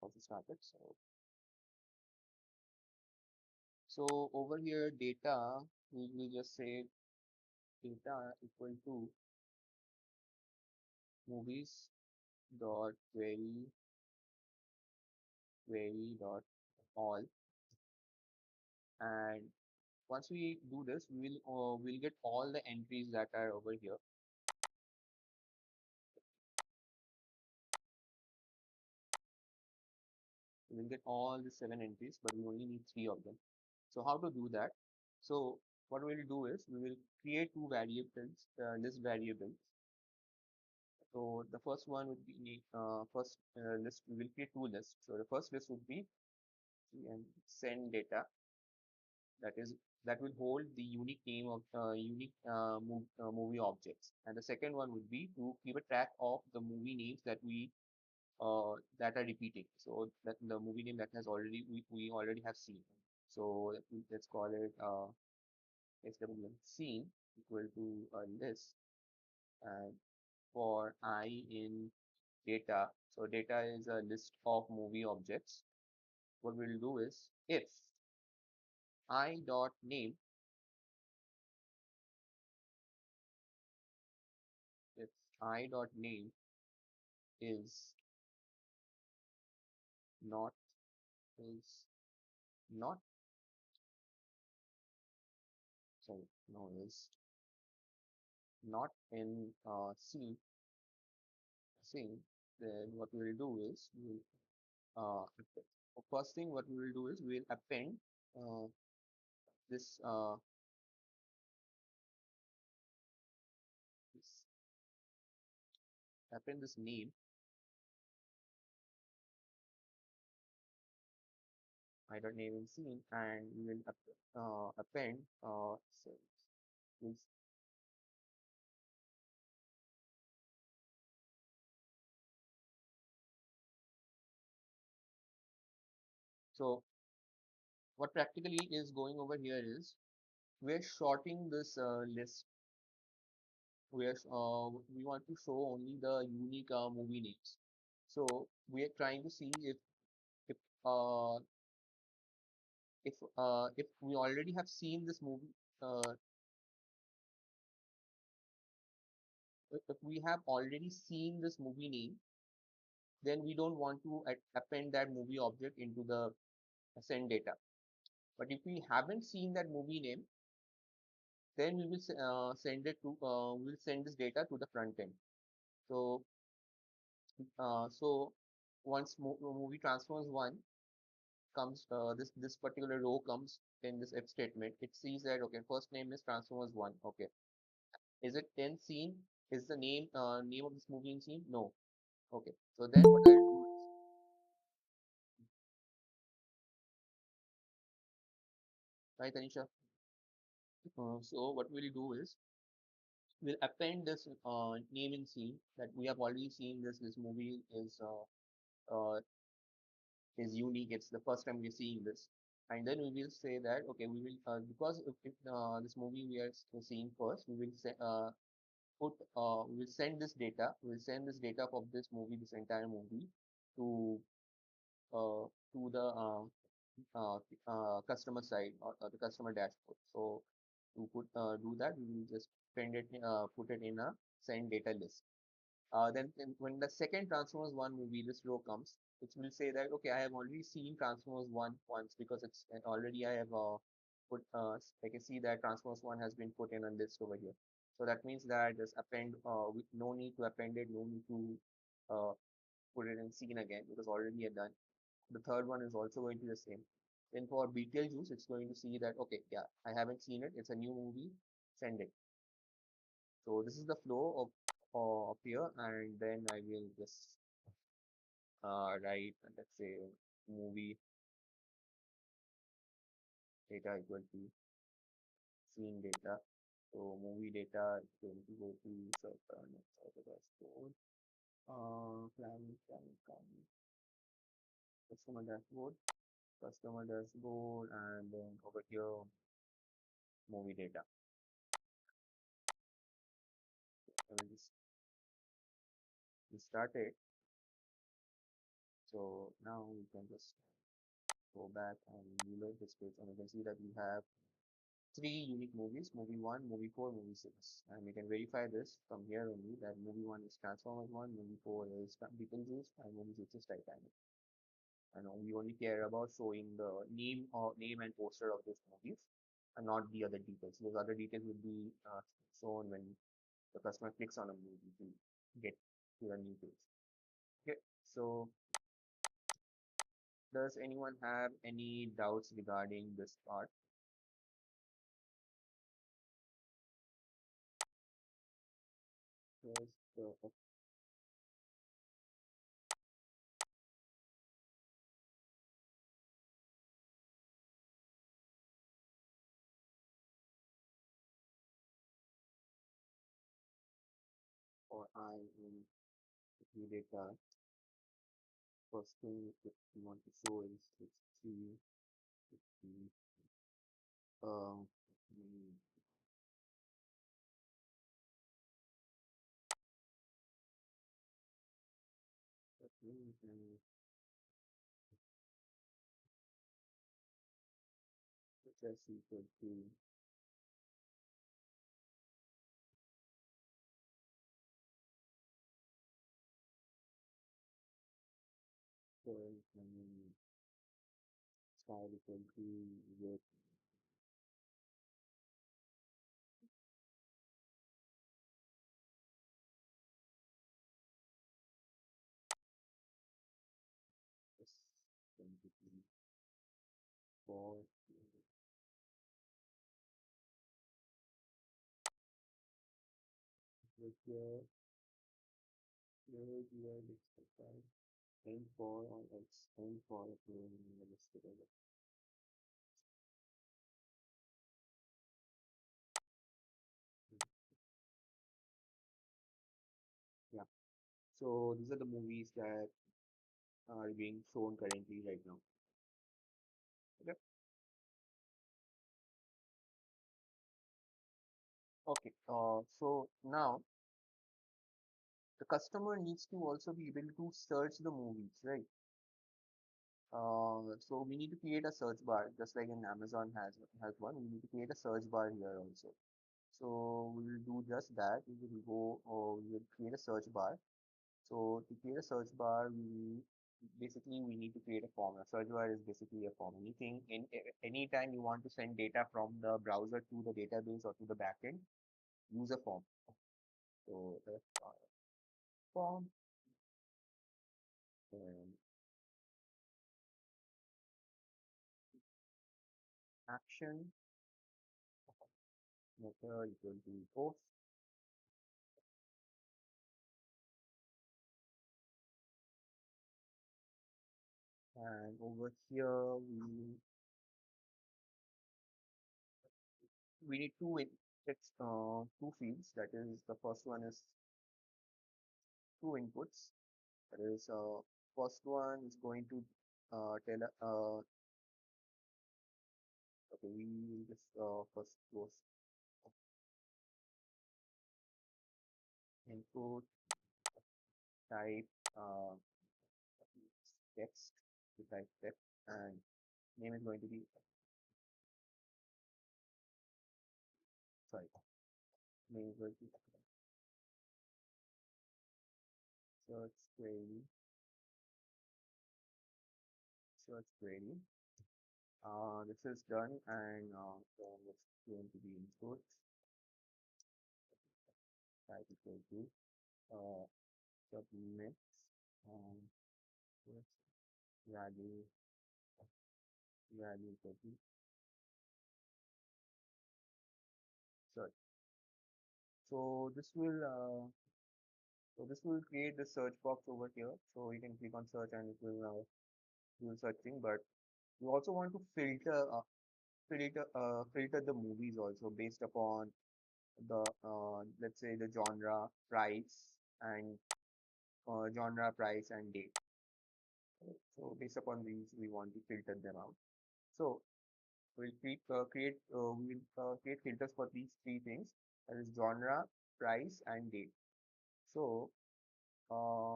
also started. So over here, data, we will just say data equal to movies dot query dot all, and once we do this, we'll get all the entries that are over here. We'll get all the 7 entries, but we only need 3 of them. So how to do that? So what we'll do is we will create two variables, list variables. So the first one would be first list. We will create two lists. So the first list would be and send data, that is that will hold the unique name of unique movie objects, and the second one would be to keep a track of the movie names that are repeating, so that the movie name that has already we already have seen. So let's call it scene equal to a list, and for I in data, so data is a list of movie objects. What we'll do is if I dot name, if I dot name is not is not sorry no is not in scene, then what we will do is first thing what we will do is we will append uh, this this append this name either name in scene, and we will append so, is- so what practically is going over here is we're shorting this list. We want to show only the unique movie names. So we are trying to see if uh, if we already have seen this movie, uh, if we have already seen this movie name, then we don't want to append that movie object into the send data. But if we haven't seen that movie name, then we will we'll send this data to the front end. So so once movie transforms one comes, this particular row comes in this if statement, it sees that okay, first name is transformers 1. Okay, is it then scene? Is the name of this movie in scene? No. Okay, so then what I'll do is, right, Anisha? So what we'll do is we'll append this name in scene that we have already seen. This movie is unique. It's the first time we're seeing this, and then we will say that okay, we will because if this movie we are seeing first, we will say we will send this data. We will send this data of this movie, this entire movie, to uh, to the uh, customer side, or the customer dashboard. So to do that, we will just put it in a send data list. Then when the second Transformers 1 movie, this row comes, which will say that okay, I have already seen Transformers 1 once, because it's already I have I can see that Transformers 1 has been put in a list over here. So that means that just append with no need to append it, no need to uh, put it in scene again, because already done. The third one is also going to be the same. Then for Beetlejuice, it's going to see that okay, yeah, I haven't seen it, it's a new movie, send it. So this is the flow of here, and then I will just write, let's say, movie data equal to scene data. So movie data is going to go to dashboard, planning, customer dashboard, and then over here movie data. I will just restart it. So now we can just go back and reload this page, and you can see that we have three unique movies: movie 1, movie 4, movie 6. And we can verify this from here only, that movie 1 is Transformers 1, movie 4 is Beetlejuice, and movie 6 is Titanic. And we only care about showing the name and poster of these movies, and not the other details. Those other details will be shown when the customer clicks on a movie to get to a new page. Okay, so does anyone have any doubts regarding this part? Yes, or I will read it. First thing that we want to show is it's three. It's um, mm, which is equal to current and style equal to with this quantity for with your expected and for on X and for appearing in the list together. Yeah. So these are the movies that are being shown currently right now. Okay. Okay. So now the customer needs to also be able to search the movies, right? So we need to create a search bar, just like in Amazon has one. We need to create a search bar here also. So we will do just that. We will go, or we will create a search bar. So to create a search bar, we need to create a form. A search bar is basically a form. Any time you want to send data from the browser to the database or to the backend, use a form. So the form and action method equal to post, and over here we need two fields. That is, the first one is two inputs. That is, first one is going to tell okay, we will just first close input type uh, text, to type text, and name is going to be, sorry, name is going to be search query, search query. This is done, and so it's going to be input type equal to uh, submit um, with value equal to search. So this will create the search box over here. So you can click on search and it will do searching. But you also want to filter the movies also based upon the let's say the genre, price, and date. So based upon these, we want to filter them out. So we will create filters for these three things. That is genre, price, and date. So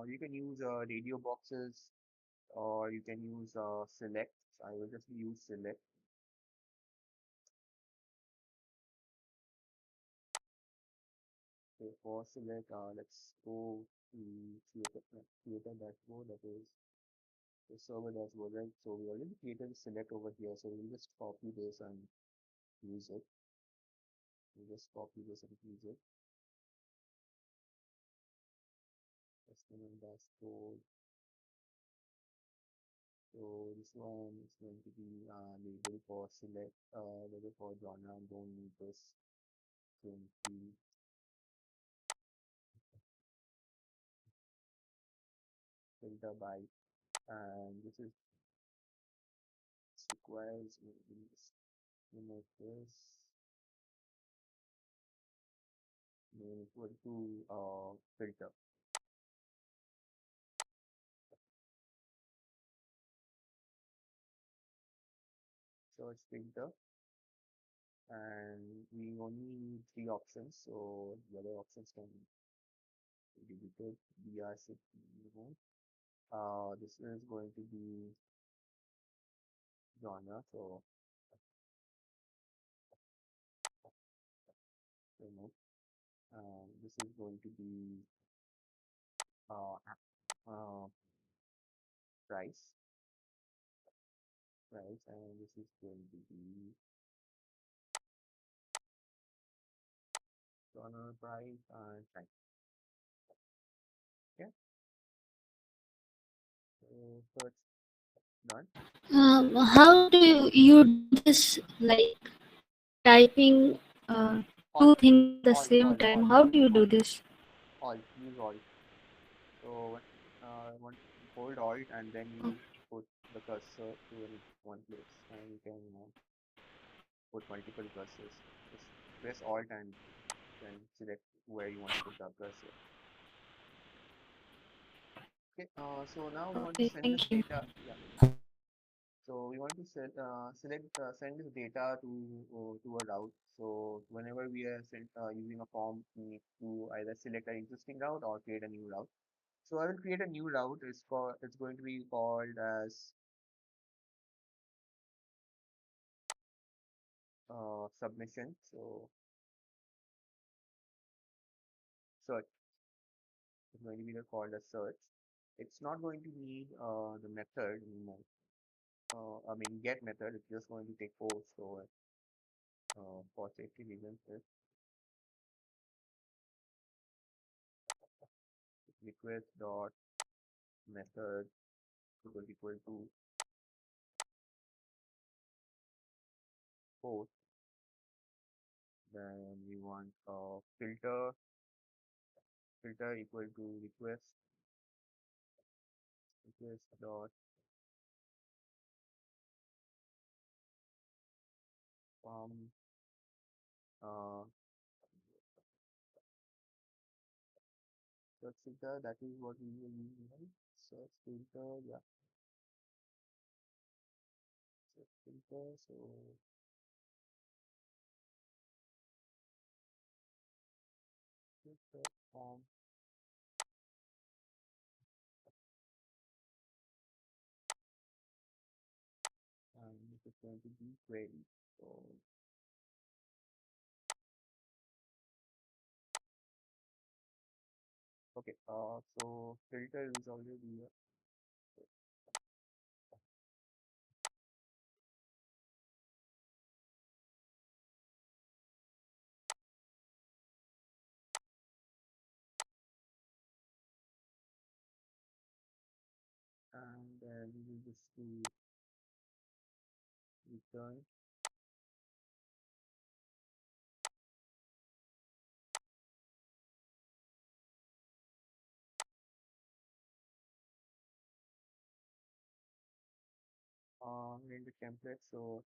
you can use radio boxes or you can use select. So I will just use select. Okay, for select, let's go to create a dashboard, that is the server dashboard, right? So we already created a select over here, so we'll just copy this and use it. We'll just copy this and use it. Customer dashboard. So this one is going to be label for select, label for genre. Don't need this 20 filter by, and this is requires maybe this, this name equal to filter search filter, and we only need three options, so the other options can be deleted. BR should remove. This is going to be genre, so remove. This is going to be uh, uh, price, and this is going to be genre, price, and time. Okay, so search done. How do you do this? Like typing Alt, two things at the same time. How do you do alt, this? use alt. So one hold alt and then you put the cursor to any one place, and you can put multiple cursors. Just press alt and then select where you want to put the cursor. Okay, so now we want to Okay, send this thank you. data. Yeah. So we want to send this data to a route. So whenever we are using a form, we need to either select an existing route or create a new route. So I will create a new route. It's going to be called as submission. So search is going to be called as search. It's not going to need the method anymore. I mean get method. It's just going to take post. So for safety reasons, it's request dot method equal to post. Then we want filter equal to request dot form uh, search filter. That is what we will use, right? Search filter, yeah, search filter. So filter form, and this is going to be query. So okay, so filter is already here, and then we will just do return in the template. So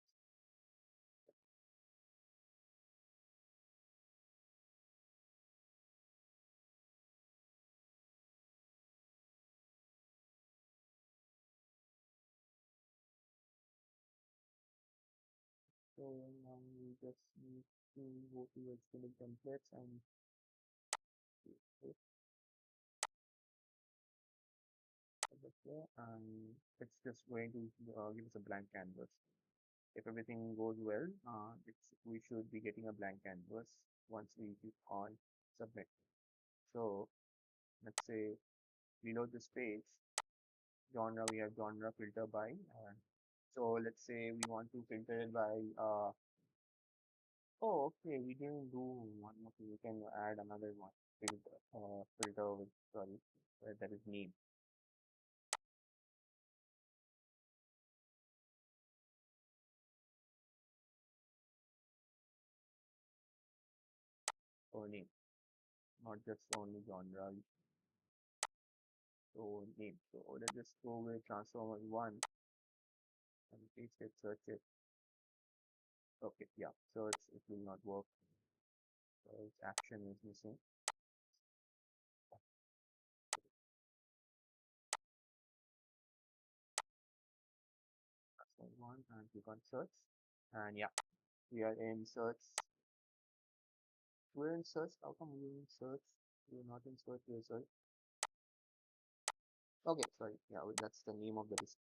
so now we just need to go to HTML templates and paste Yeah, and it's just going to give us a blank canvas. If everything goes well, we should be getting a blank canvas once we click on submit. So let's say below this page, genre, we have genre filter by. So let's say we want to filter it by. Oh, okay, we didn't do one more thing. We can add another one. Filter with, sorry, that is name. Or name, not just only genre. So name. So let's just go with transformer one and paste it, search it. Okay, yeah. So it will not work. So its action is missing. Transformer one and click on search. And yeah, we are in search. We're in search. How come we're in search? We're not in search. We're search. Okay, sorry. Yeah, that's the name of the disk.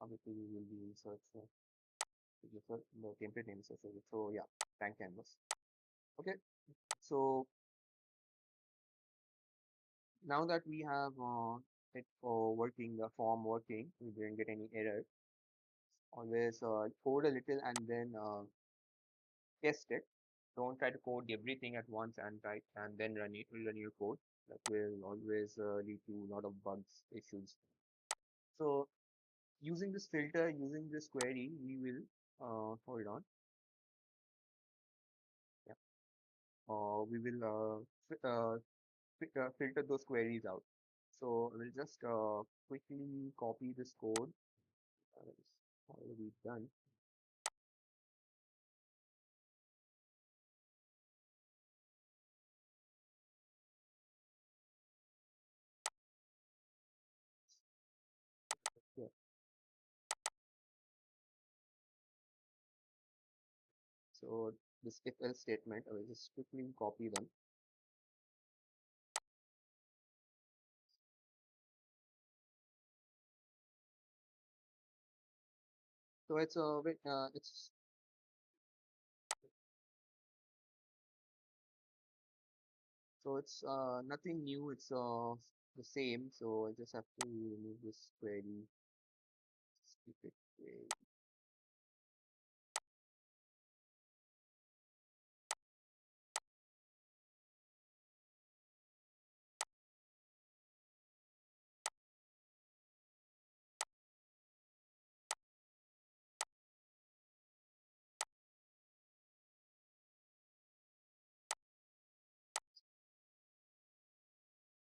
Obviously, we will be in search. The template name is search. So yeah, blank canvas. Okay, so now that we have it working, the form working, we didn't get any error. Always code a little and then test it. Don't try to code everything at once and try and then run your code. That will always lead to a lot of bugs issues. So using this filter, using this query, we will hold on. Yeah. We will filter those queries out. So we'll just quickly copy this code. It's already done. Yeah. So this if else statement, I will just quickly copy them. So it's nothing new. It's the same. So I just have to remove this query. Just keep it query.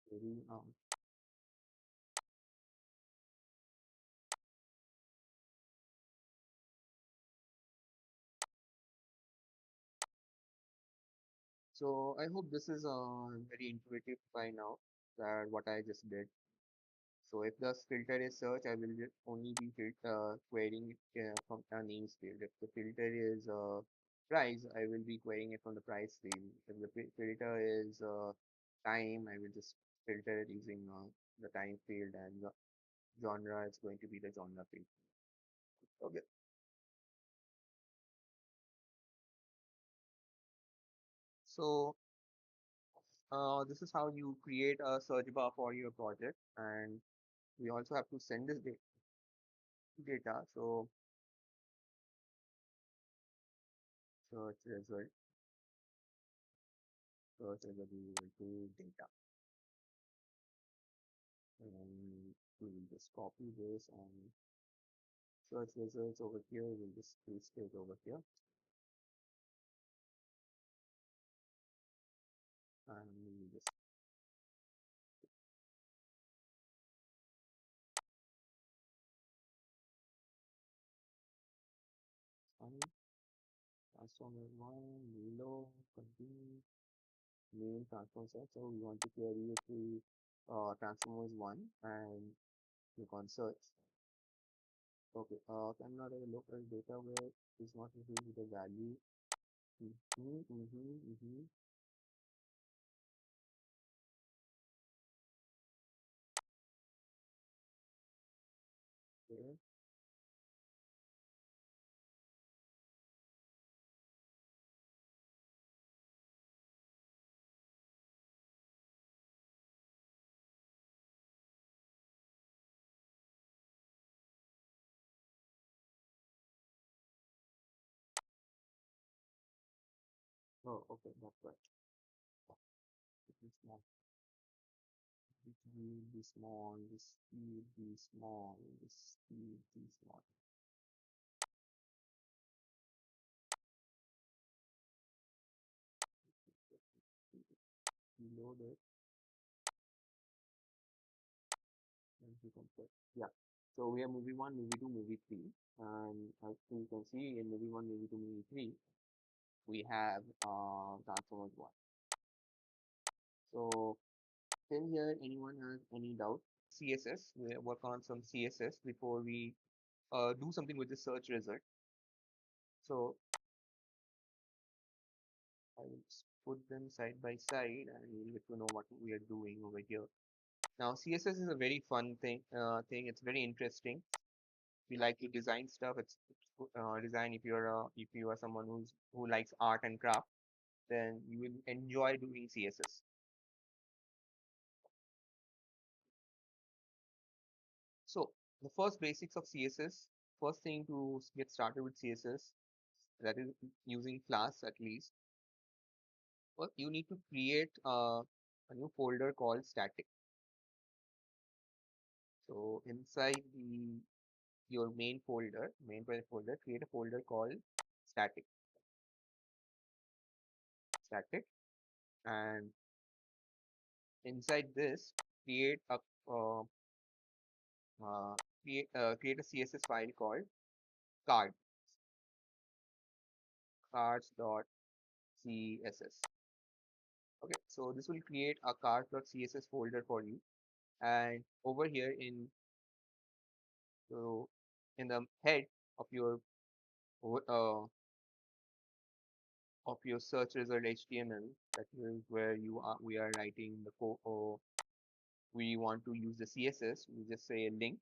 Query, So I hope this is very intuitive by now that what I just did. So if the filter is search, I will only be querying it from a names field. If the filter is price, I will be querying it from the price field. If the filter is time, I will just filter it using the time field, and the genre is going to be the genre field. Okay. So this is how you create a search bar for your project, and we also have to send this data. So search result, search result equal to data, and we will just copy this and search results over here. We'll just paste it over here, and we will just find transformer one below continue main transform set. So we want to query it to transformers one and click on search. Okay, cannot have a local data where is not revealed with the value. Okay. Oh, okay, that's right. This small, this will be small, this will be small, this will be small. Reload it and you can put, yeah. So we have movie one, movie two, movie three, and as you can see in movie one, movie two, movie three, we have Transformers one. So till here, anyone has any doubt? CSS, we work on some CSS before we do something with the search result. So I will just put them side by side and you'll get to know what we are doing over here. Now CSS is a very fun thing. It's very interesting. If you like to design stuff, it's design. If you are someone who likes art and craft, then you will enjoy doing CSS. So the first basics of CSS, first thing to get started with CSS, that is using class at least. Well, you need to create a new folder called static. So inside the your main project folder, create a folder called static, static, and inside this create a uh, uh, create a CSS file called card cards.css. Okay, so this will create a cards.css folder for you, and over here so in the head of your wo- uh, of your search result HTML, that is where we are writing the code, or we want to use the CSS. We just say link,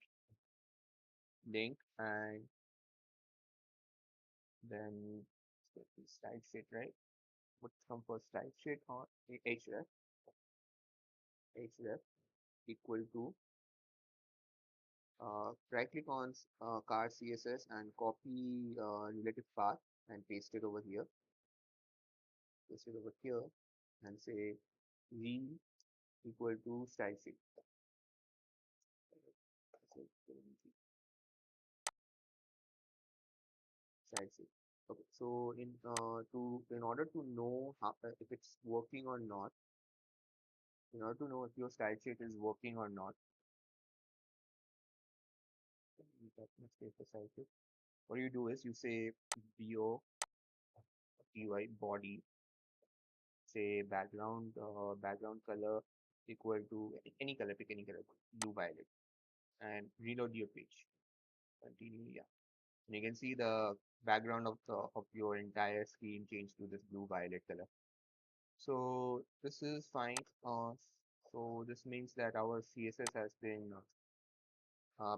and then style sheet, right? What's come first, style sheet or href? Href equal to right click on car CSS and copy relative path and paste it over here, and say v equal to style sheet. So, style sheet. Okay, so in order to know how, if it's working or not, in order to know if your style sheet is working or not, let's take the style sheet. What you do is you say body, say background color equal to any color, pick any color, blue, violet, and reload your page. Continue, yeah. And you can see the background of your entire screen change to this blue violet color. So this is fine. So this means that our CSS has been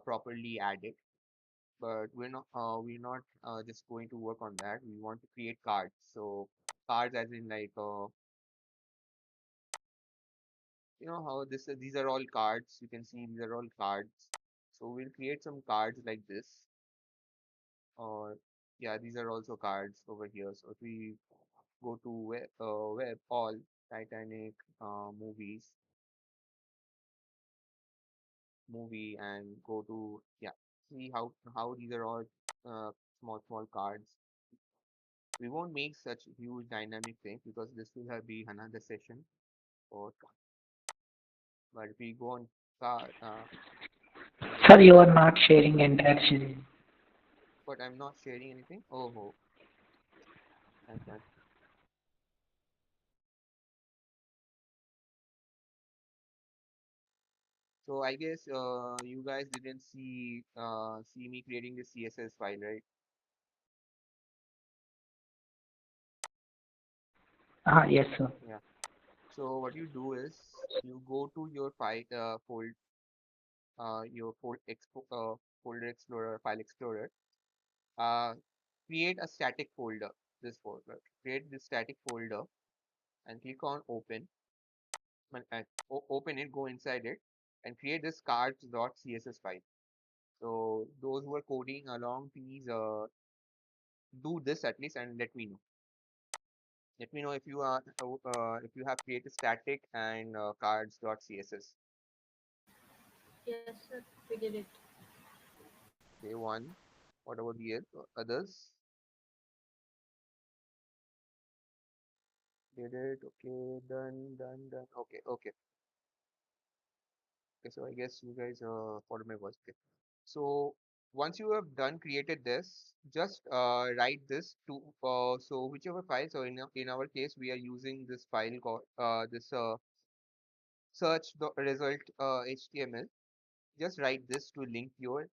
properly added. But we're not just going to work on that. We want to create cards. So cards as in like you know how these are all cards. You can see these are all cards. So we'll create some cards like this, or yeah, these are also cards over here. So if we go to web all Titanic movies movie and go to, yeah, see how these are all small cards. We won't make such huge dynamic things because this will have be another session for, but if we go on card Sir, you are not sharing entire screen. but I'm not sharing anything. Oh, and so I guess you guys didn't see me creating this CSS file, right? Ah, yes, sir. Yeah. So what you do is you go to your file fold your fold expo folder explorer, file explorer, uh, create a static folder, this folder, create this static folder and click on open, open it, go inside it and create this cards.css file. So those who are coding along, please do this at least and let me know. Let me know if you are if you have created static and cards.css. Yes, sir. We did it. Okay, one. What about the others? Did it? Okay, done, done, done. Okay, okay. Okay, so I guess you guys followed my words. Okay. So once you have done created this, just write this to so whichever file. So in our case, we are using this file called this search the result HTML. Just write this to link your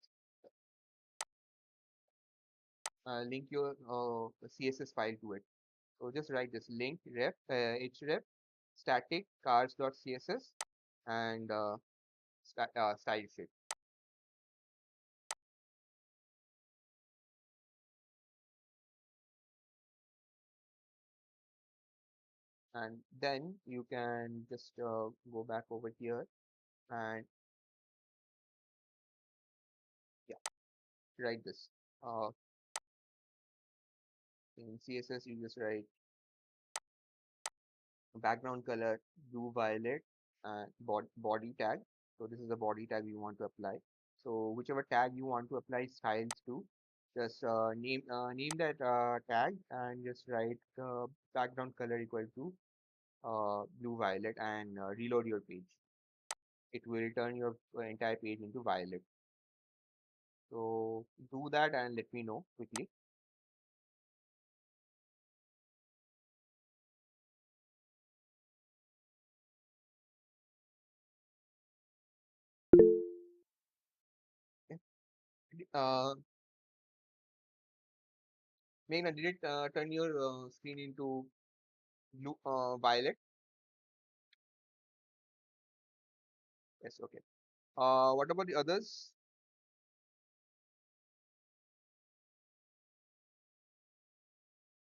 CSS file to it. So just write this link ref href static cars.css and style sheet, and then you can just go back over here and yeah, write this. Uh, in CSS, you just write background color blue violet and body tag. So this is the body tag you want to apply. So whichever tag you want to apply styles to, just name that tag and just write background color equal to blue violet and reload your page. It will turn your entire page into violet. So do that and let me know quickly. Okay. Meghna, did it turn your screen into blue violet? Yes, okay. What about the others?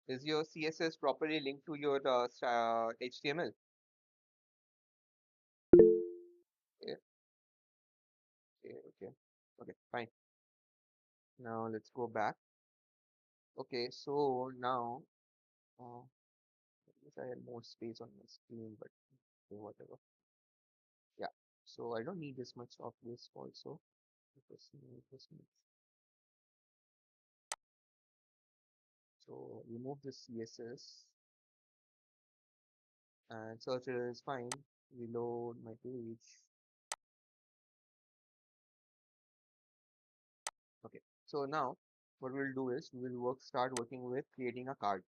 Is your CSS properly linked to your HTML? Yeah, okay, okay, okay, fine. Now let's go back. Okay, so now I wish I had more space on my screen, but okay, whatever. Yeah, so I don't need this much of this also. This much. So remove the CSS and searcher is fine. Reload my page. Okay, so now what we'll do is we will start working with creating a card.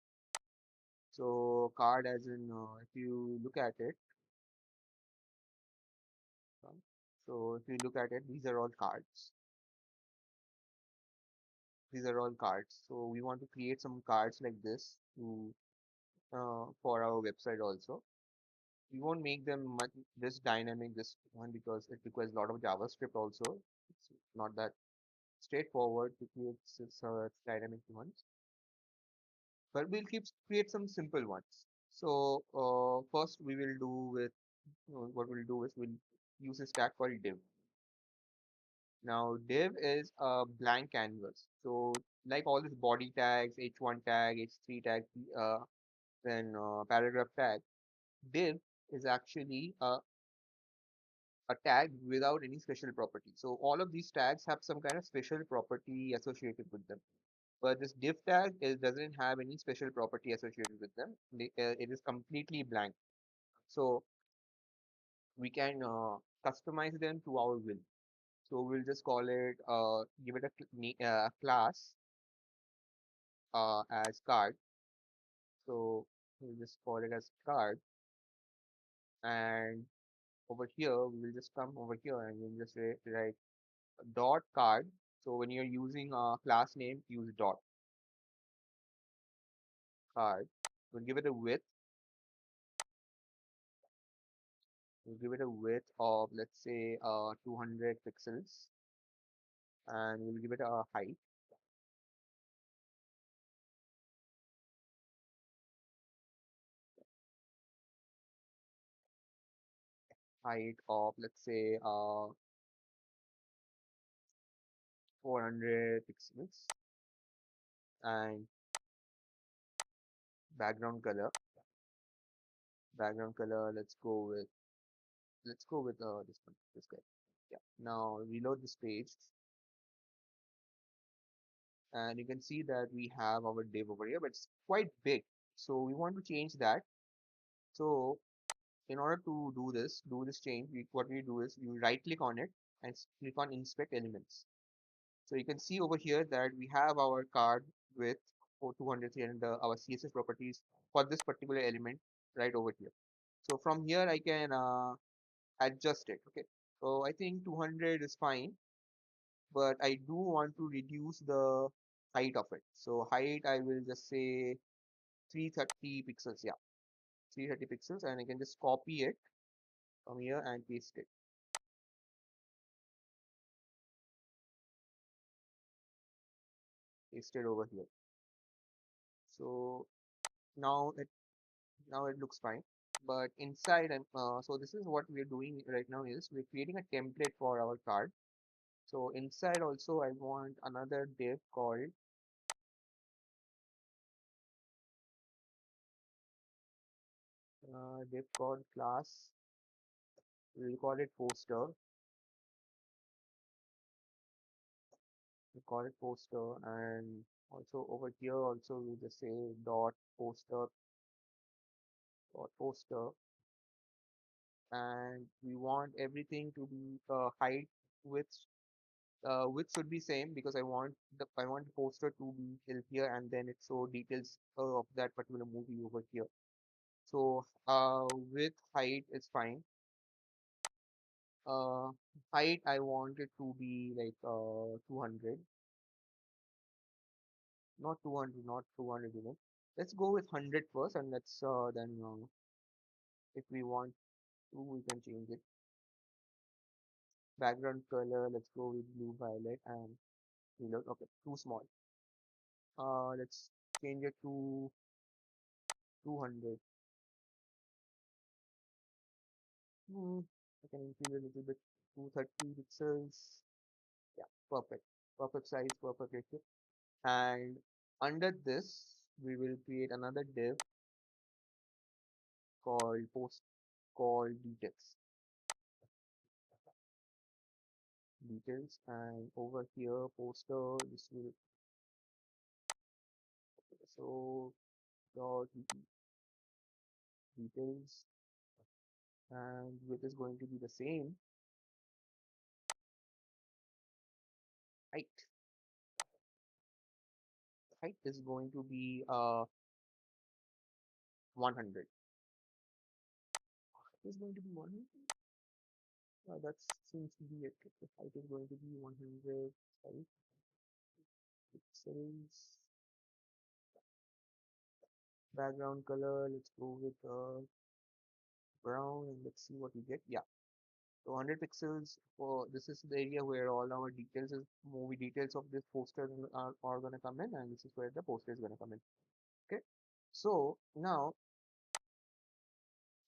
So card as in if you look at it, so if you look at it, these are all cards. These are all cards. So we want to create some cards like this to for our website also. We won't make them much this dynamic this one because it requires a lot of JavaScript also. It's not that straightforward to create such dynamic ones, but we'll create some simple ones. So first we will do with what we'll do is we'll use a stack called div. Now div is a blank canvas. So like all these body tags, h1 tag, h3 tag, then paragraph tag, div is actually a tag without any special property. So all of these tags have some kind of special property associated with them. But this div tag doesn't have any special property associated with them. It is completely blank. So we can customize them to our will. So we'll just call it, give it a class as card. So we'll just call it as card. And over here, we will just come over here and we'll just write dot card. So when you're using a class name, use dot card. We'll give it a width. We'll give it a width of let's say 200 pixels. and we'll give it a height of, let's say, 400 pixels, and background color. Background color, let's go with this one, this guy. Yeah. Now reload this page, and you can see that we have our div over here, but it's quite big. So we want to change that. So in order to do this change, what we do is you right click on it and click on inspect elements. So you can see over here that we have our card with for 200 and our CSS properties for this particular element right over here. So from here I can adjust it. Okay. So I think 200 is fine, but I do want to reduce the height of it. So height I will just say 330 pixels. Yeah, 330 pixels, and I can just copy it from here and paste it. Paste it over here. So now it looks fine. But inside, and so this is what we're doing right now is we're creating a template for our card. So inside also I want another div called class. We'll call it poster. We call it poster, and also over here also we just say dot poster, and we want everything to be height, width width should be same because I want the poster to be till here, and then it show details of that particular movie over here. So with height is fine. uh Height I want it to be like 200, not 200, not 200 even. Let's go with 100 first, and let's then if we want to we can change it. Background color, let's go with blue violet, and reload. Okay, too small. Let's change it to 200. Hmm, I can increase a little bit, 230 pixels. Yeah, perfect. Perfect size, perfect ratio. And under this, we will create another div called details. Details, and over here, poster, this will, so dot details, and width is going to be the same. Height. Height is going to be 100. Is going to be 100. That seems to be it. The height is going to be 100. Sorry, pixels. Background color, let's go with brown, and let's see what we get. Yeah, so 100 pixels. For this is the area where all our details is movie details of this poster are going to come in, and this is where the poster is going to come in. Okay, so now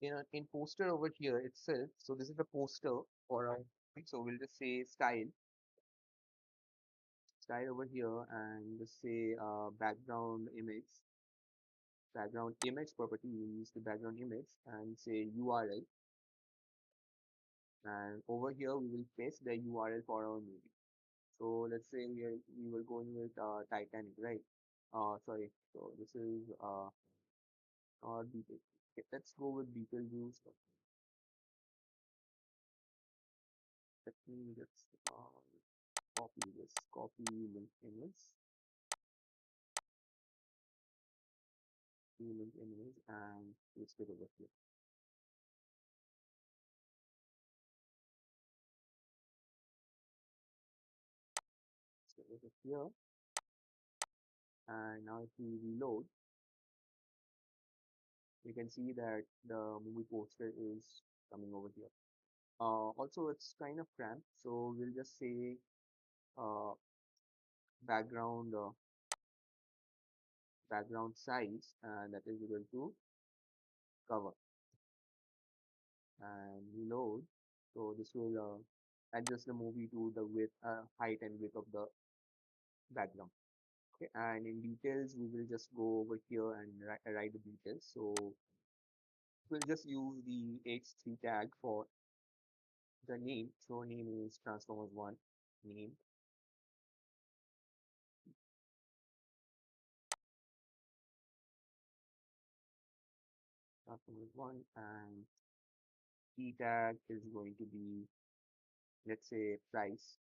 in poster over here itself, so this is the poster for our, so we'll just say style over here, and just say background image property. We use the background image and say URL, and over here we will paste the URL for our movie. So let's say we were going with Titanic, right? Sorry. So this is not detail. Okay, let's go with detail views. Let me just copy link image, and paste it over here. So over here, and now if we reload, you can see that the movie poster is coming over here. Also, it's kind of cramped, so we'll just say uh, background background size, and that is equal to cover, and reload. So this will adjust the movie to the width, height and width of the background. Okay, and in details we will just go over here and write the details. So we'll just use the h3 tag for the name. So name is transformers 1 name. Transformers 1, and key tag is going to be, let's say, price.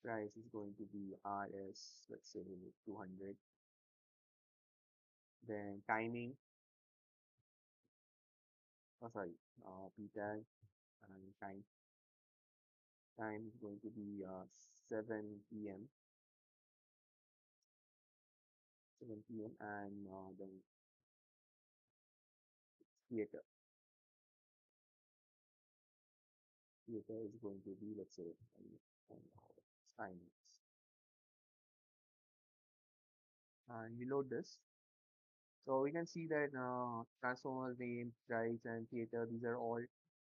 Price is going to be rs, let's say 200. Then timing, oh sorry, p tag, and time is going to be 7 p.m. 7 p.m. and then theater. Theater is going to be, let's say, time. And we load this. So we can see that transformers name, price, and theater, these are all,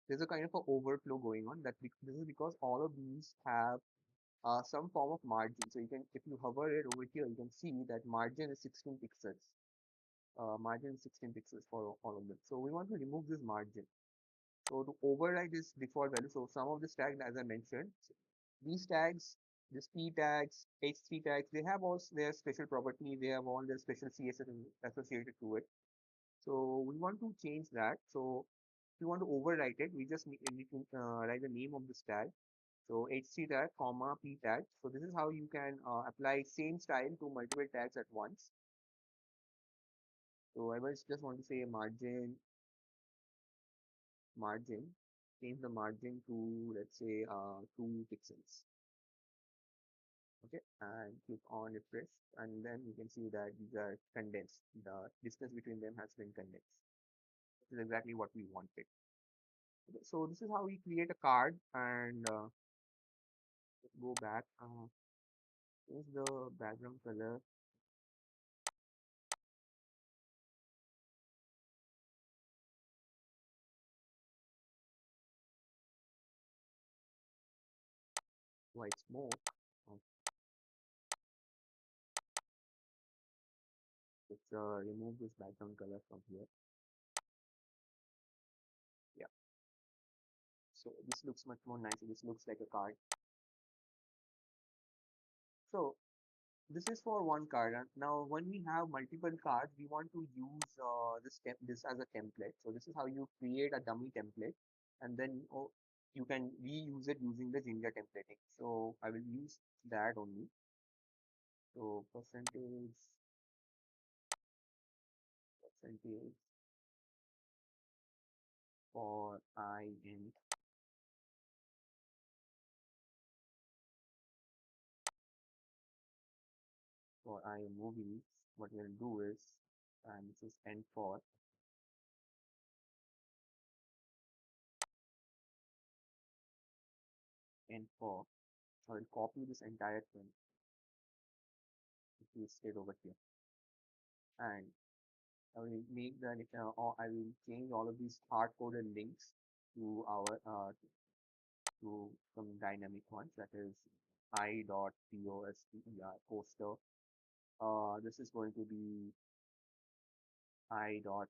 there's a kind of a overflow going on. This is because all of these have some form of margin. So you can, if you hover it over here, you can see that margin is 16 pixels. Margin is 16 pixels for all of them. So we want to remove this margin. So to override this default value, so some of this tag, as I mentioned, these tags, these p tags, h3 tags, they have all their special property. They have all their special CSS associated to it. So we want to change that. So if you want to overwrite it, we just need to write the name of this tag. So h3 tag, comma, p tag. So this is how you can apply same style to multiple tags at once. So I just want to say margin, change the margin to, let's say, 2 pixels. Okay, and click on refresh, and then you can see that these are condensed. The distance between them has been condensed. This is exactly what we wanted. Okay, so this is how we create a card, and go back. Change the background color. White smoke. Uh, let's remove this background color from here. Yeah. So this looks much more nicer. This looks like a card. So this is for one card. And now when we have multiple cards, we want to use this as a template. So this is how you create a dummy template, and then you can reuse it using the Jinja templating. So I will use that only. So percentage for I in movies. What we'll do is, and this is n4. I will copy this entire thing, paste it over here, and I will make the or I will change all of these hard-coded links to our to some dynamic ones, that is poster. This is going to be i dot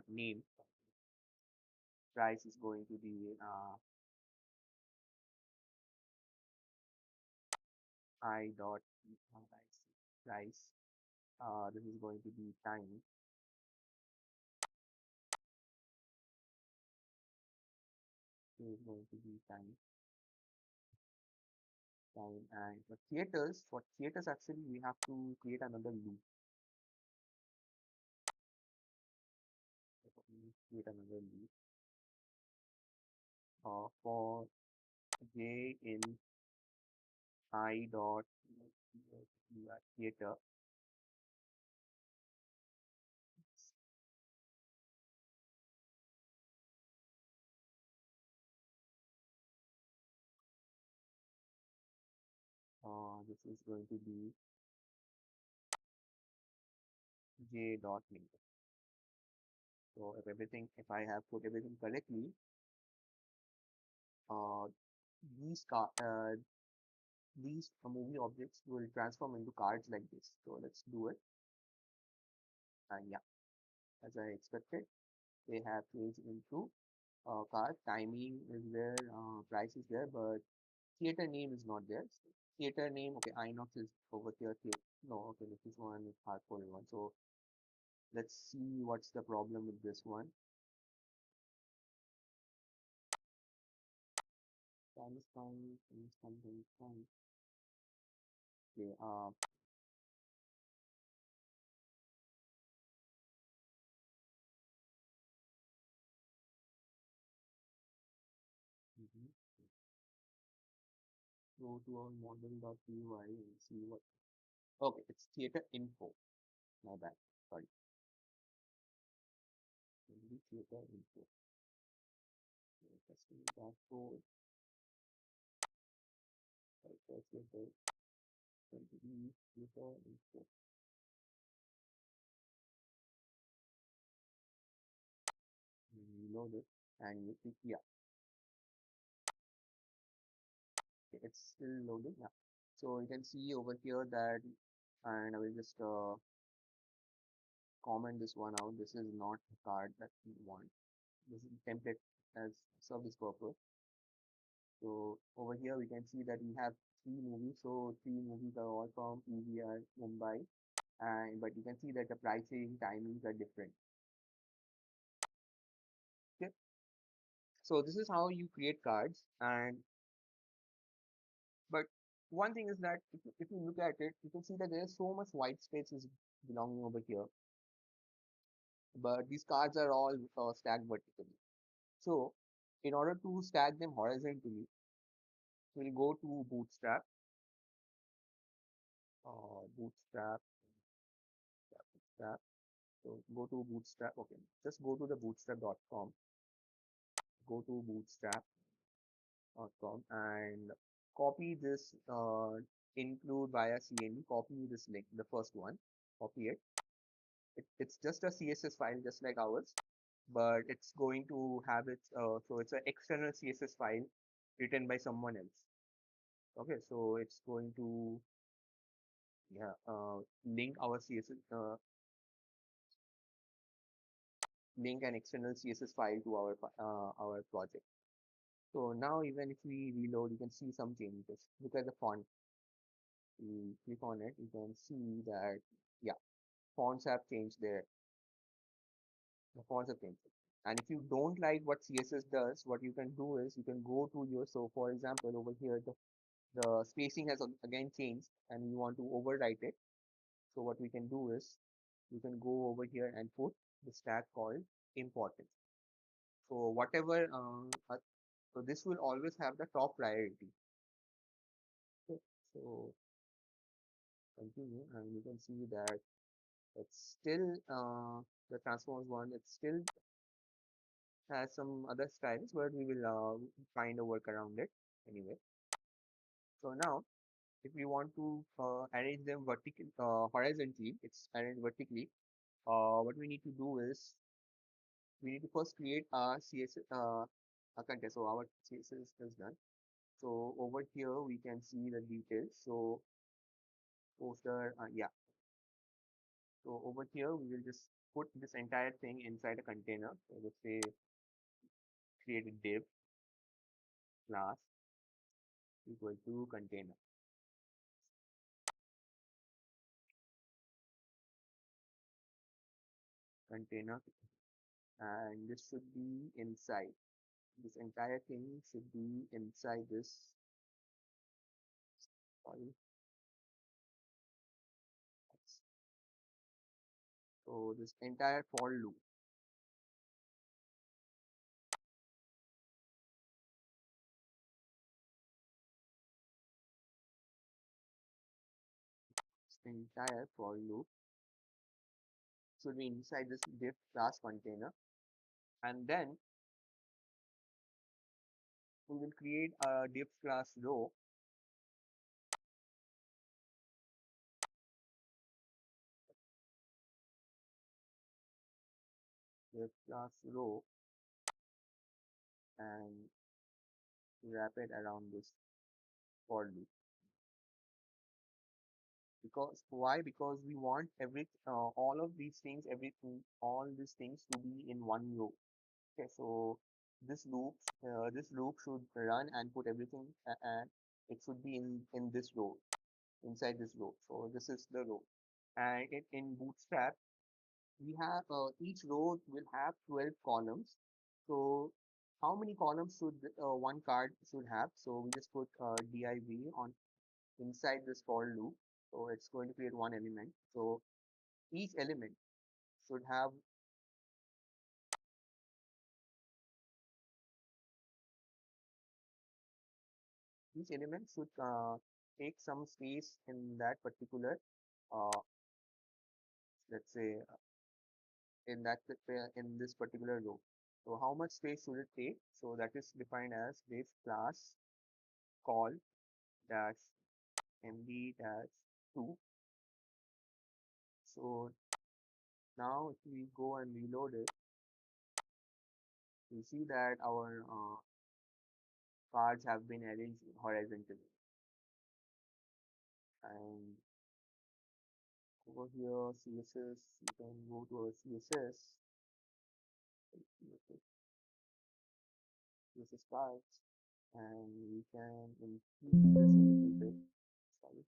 name. Price is going to be i dot price. This is going to be time. This is going to be time. And for theaters actually we have to create another loop. Create another loop for j in I dot theater. This is going to be j dot link. So if I have put everything correctly, uh, these car these movie objects will transform into cards like this. So let's do it. And yeah, as I expected, they have changed into card. Timing is there, price is there, but theater name is not there. So theater name, okay, Inox is over here. No, okay, this is one is hardcore one. So let's see what's the problem with this one. Time is fine, time is fine, time is fine. Okay, mhm. Go to our model.py and see what. Okay, it's theater info. My bad. Sorry. Maybe theater info. Okay, testing dashboard. Right, that's theater. Going to be theater info. Reload it and you see, yeah, okay, it's still loading. Yeah. So you can see over here that, and I will just comment this one out. This is not the card that we want. This is template as service purpose. So over here we can see that we have three movies. So three movies are all from PVR Mumbai, and but you can see that the pricing timings are different. Okay, so this is how you create cards. And but one thing is that if you look at it, you can see that there is so much white space is belonging over here, but these cards are all stacked vertically. So in order to stack them horizontally, we'll go to Bootstrap, Bootstrap, Bootstrap. So go to Bootstrap. Okay, just go to the bootstrap.com. Go to bootstrap.com and copy this include via CND. Copy this link, the first one. Copy it. It's just a CSS file, just like ours, but it's going to have its so it's an external CSS file written by someone else. Okay, so it's going to, yeah, link our CSS link an external CSS file to our project. So now even if we reload, you can see some changes. Look at the font. You click on it, you can see that, yeah, fonts have changed there. The fonts have changed. And if you don't like what CSS does, what you can do is you can go to your, so for example, over here, the spacing has again changed and you want to overwrite it. So what we can do is you can go over here and put the tag called important. So whatever, so this will always have the top priority. Okay. So continue and you can see that it's still the transforms one, it still has some other styles, but we will find a work around it anyway. So now if we want to arrange them horizontally, it's arranged vertically. What we need to do is we need to first create a CSS a content. So our CSS is done. So over here we can see the details. So poster, yeah. So over here we will just put this entire thing inside a container. So let's say create a div class equal to container, and this should be inside. This entire thing should be inside this. Sorry. So this entire for loop, this entire for loop should be inside this div class container, and then we will create a div class row the class row and wrap it around this for loop. Because why? Because we want all of these things, everything, all these things to be in one row. Okay, so this loop should run and put everything, and it should be in this row, inside this row. So this is the row, and in Bootstrap we have each row will have 12 columns. So how many columns should one card should have? So we just put div on inside this for loop. So it's going to create one element. So each element should have each element should take some space in that particular uh, let's say in this particular row. So how much space should it take? So that is defined as this class call dash mb dash 2. So now if we go and reload it, we see that our cards have been arranged horizontally. And over here, CSS, you can go to our CSS, CSS cards, and we can increase this a little bit. Sorry,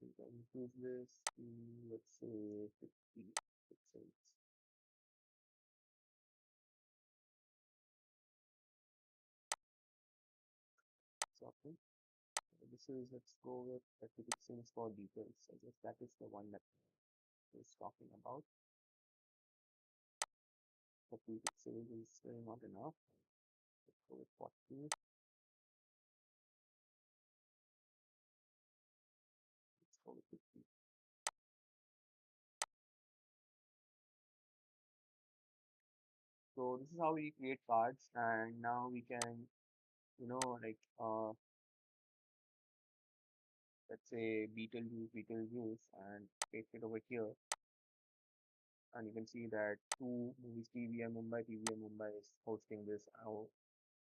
we can increase this to, let's say, 50 pixels. Something. This is, let's go with 30 pixels for details. I guess that is the one that is talking about. 30 pixels is still not enough. Let's go with 40. Let's go with 50. So this is how we create cards, and now we can, like let's say Beetlejuice, and paste it over here, and you can see that two movies, TVM Mumbai is hosting this.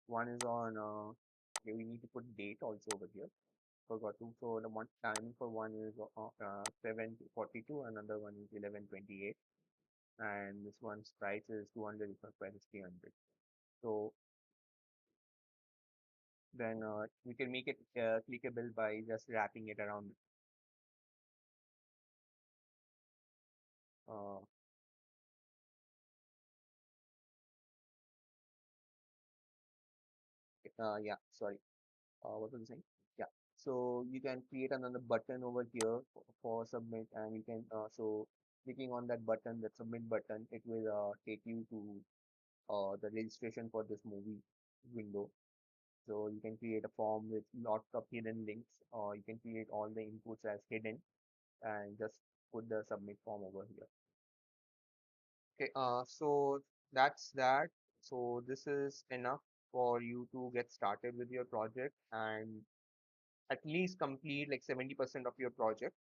One is on. Okay, we need to put date also over here. Forgot to. So the one timing for one is 7:42, another one is 11:28, and this one's price is 200, this one's price is 300. So then we can make it clickable by just wrapping it around. Uh, yeah, sorry. What was I saying? Yeah. So you can create another button over here for submit, and you can so clicking on that button, that submit button, it will take you to the registration for this movie window. So you can create a form with lots of hidden links, or you can create all the inputs as hidden and just put the submit form over here. Okay, so that's that. So this is enough for you to get started with your project and at least complete like 70% of your project.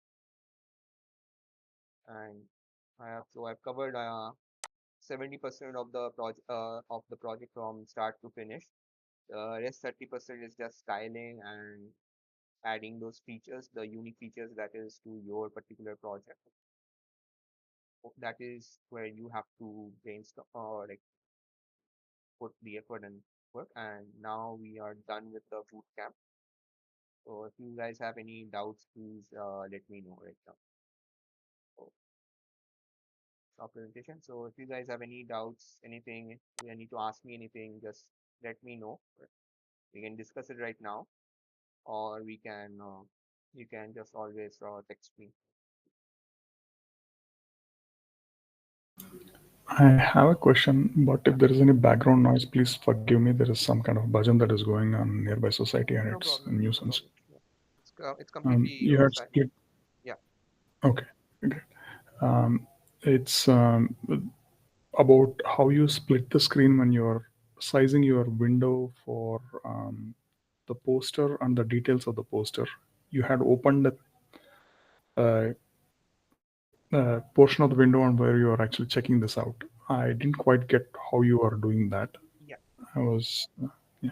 And I've covered 70% of the project from start to finish. The rest 30% is just styling and adding those features, the unique features that is to your particular project. That is where you have to brainstorm or like put the effort and work. And now we are done with the boot camp. So if you guys have any doubts, please let me know right now. So, our presentation. So if you guys have any doubts, anything, you need to ask me anything, just let me know. We can discuss it right now, or you can just always text me. I have a question, but if there is any background noise, please forgive me. There is some kind of bhajan that is going on nearby society and No it's a problem. No nuisance. problem. Yeah. It's completely You had fine. split. Yeah. Okay, great. It's about how you split the screen when you're sizing your window for the poster and the details of the poster. You had opened a portion of the window and where you are actually checking this out. I didn't quite get how you are doing that. Yeah, I was, yeah.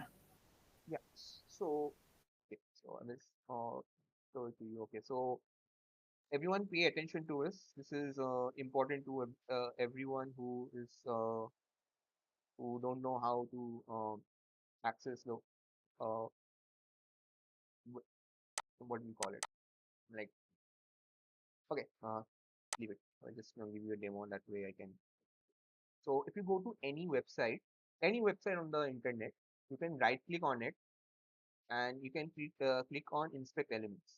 yeah. So, okay, so I will show it to you. Okay, so everyone pay attention to this. This is important to everyone who don't know how to access the uh, wh- what do you call it? Like, okay, leave it. I'll just give you a demo. That way I can. So if you go to any website on the internet, you can right click on it and you can click on inspect elements.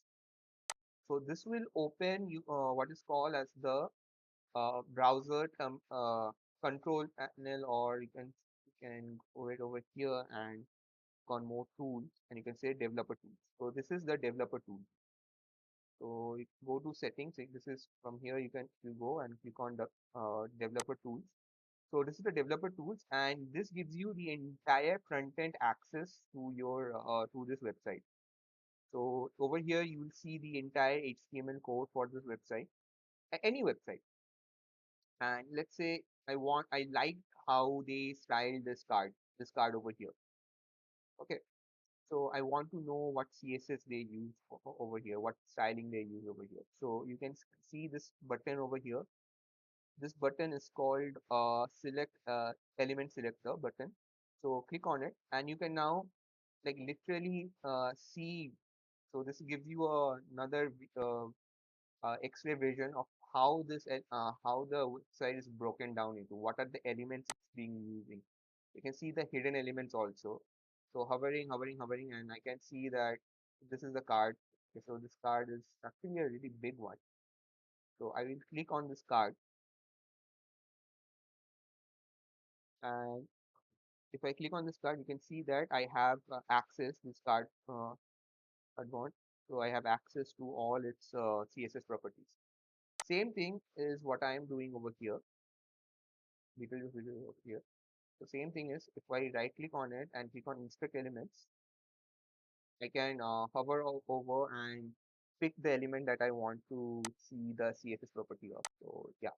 So this will open you what is called as the browser control panel, or you can go it over here and click on more tools, and you can say developer tools. So this is the developer tool. So you go to settings. This is from here. You go and click on the developer tools. So this is the developer tools, and this gives you the entire front end access to your to this website. So over here you will see the entire HTML code for this website, any website. And let's say I like how they style this card over here. Okay, so I want to know what CSS they use over here, what styling they use over here. So you can see this button over here. This button is called select element selector button. So click on it and you can now like literally see. So this gives you another X-ray vision of how the website is broken down into, what are the elements it's being using. You can see the hidden elements also. So hovering, and I can see that this is the card. Okay, so this card is actually a really big one. So I will click on this card, and if I click on this card, you can see that I have access this card advanced. So I have access to all its CSS properties. Same thing is what I am doing over here. Detail video over here. So same thing is if I right click on it and click on inspect elements, I can hover over and pick the element that I want to see the CSS property of. So yeah,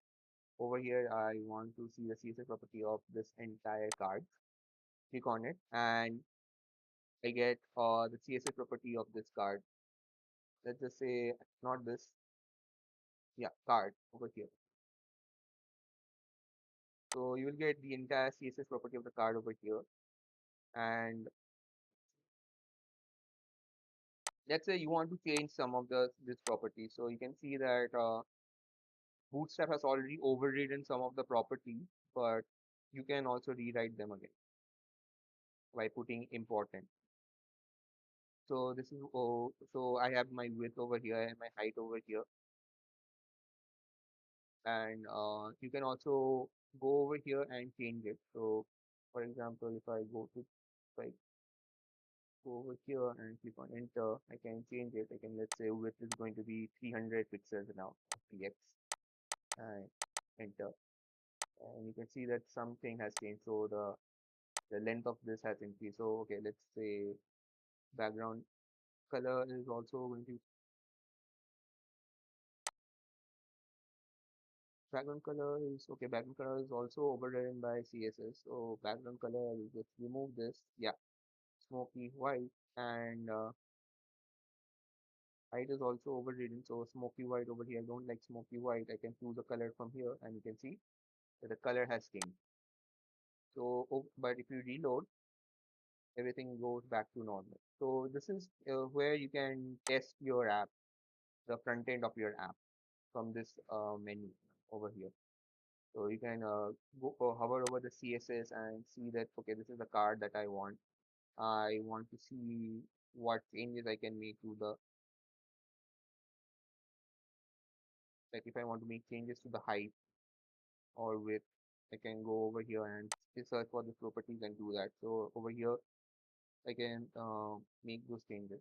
over here I want to see the CSS property of this entire card. Click on it and I get the CSS property of this card. Let's just say not this, yeah, card over here. So you will get the entire CSS property of the card over here. And let's say you want to change some of this property. So you can see that Bootstrap has already overridden some of the properties, but you can also rewrite them again by putting important. So this is so I have my width over here and my height over here, and you can also go over here and change it. So for example, if I go over here and click on enter, I can change it. I can, let's say width is going to be 300 pixels now, px, and enter, and you can see that something has changed. So the length of this has increased. So okay, let's say background color is also going to background color is okay. Background color is also overridden by CSS. So background color, I will just remove this. Yeah, smoky white, and height is also overridden. So smoky white over here. I don't like smoky white. I can choose a color from here, and you can see that the color has changed. So, but if you reload, everything goes back to normal. So this is where you can test your app, the front end of your app from this menu over here. So you can go hover over the CSS and see that okay, this is the card that I want. I want to see what changes I can make to the, like if I want to make changes to the height or width, I can go over here and search for the properties and do that. So over here I can make those changes.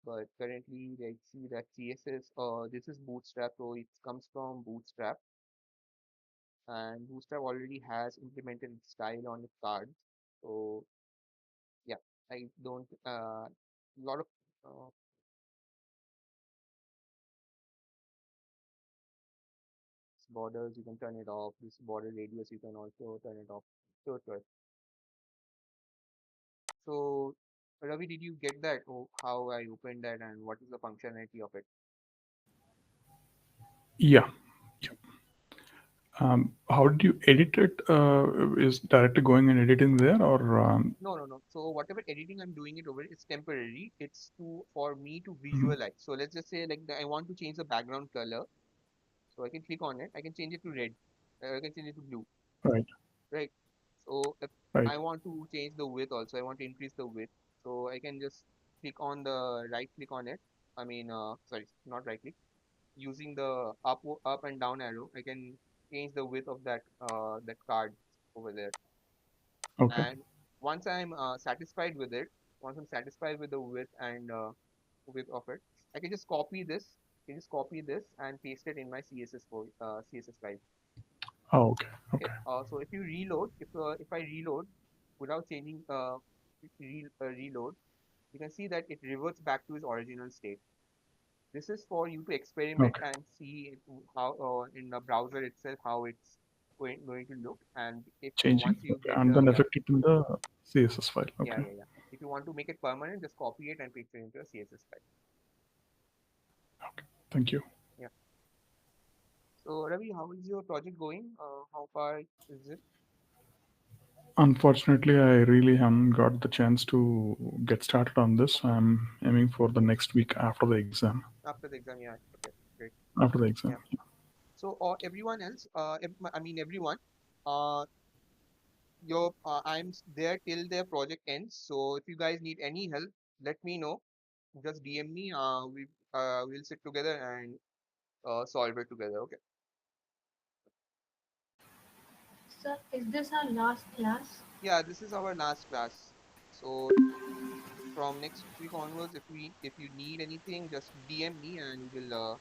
But currently I see that CSS, this is Bootstrap, so it comes from Bootstrap, and Bootstrap already has implemented style on its cards. So yeah, I don't lot of uh, borders, you can turn it off. This border radius, you can also turn it off. So, so Ravi, did you get that? Oh, how I opened that and what is the functionality of it? Yeah. Yeah. How did you edit it? Is directly going and editing there, or No, no, no. So whatever editing I'm doing it over, it's temporary. It's to for me to mhm, visualize. So let's just say like I want to change the background color. So I can click on it. I can change it to red. I can change it to blue. right, Right. So if right, I want to change the width also, I want to increase the width. So I can just click on the right click on it. I mean, sorry, not right click. Using the up and down arrow, I can change the width of that card over there. okay, And once I'm satisfied with it, once I'm satisfied with the width and width of it, I can just copy this. I can just copy this and paste it in my CSS file. oh, okay, Okay. okay, So if I reload without changing reload, you can see that it reverts back to its original state. This is for you to experiment okay. and see how in the browser itself how it's going to look. And if Changing, once you okay, get and then yeah, affect it in the CSS file. yeah, Okay, yeah, yeah. If you want to make it permanent, just copy it and paste it into a CSS file. okay. Thank you. Yeah. So Ravi, how is your project going? How far is it Unfortunately, I really haven't got the chance to get started on this. I'm aiming for the next week after the exam. after the exam? Yeah. Okay. Great. After the exam. Yeah. So, everyone else, I mean everyone, uh, I'm there till their project ends. So if you guys need any help, let me know. Just DM me. We'll sit together and solve it together. Okay. Sir, is this our last class? Yeah, this is our last class. So from next week onwards, if you need anything, just DM me and we'll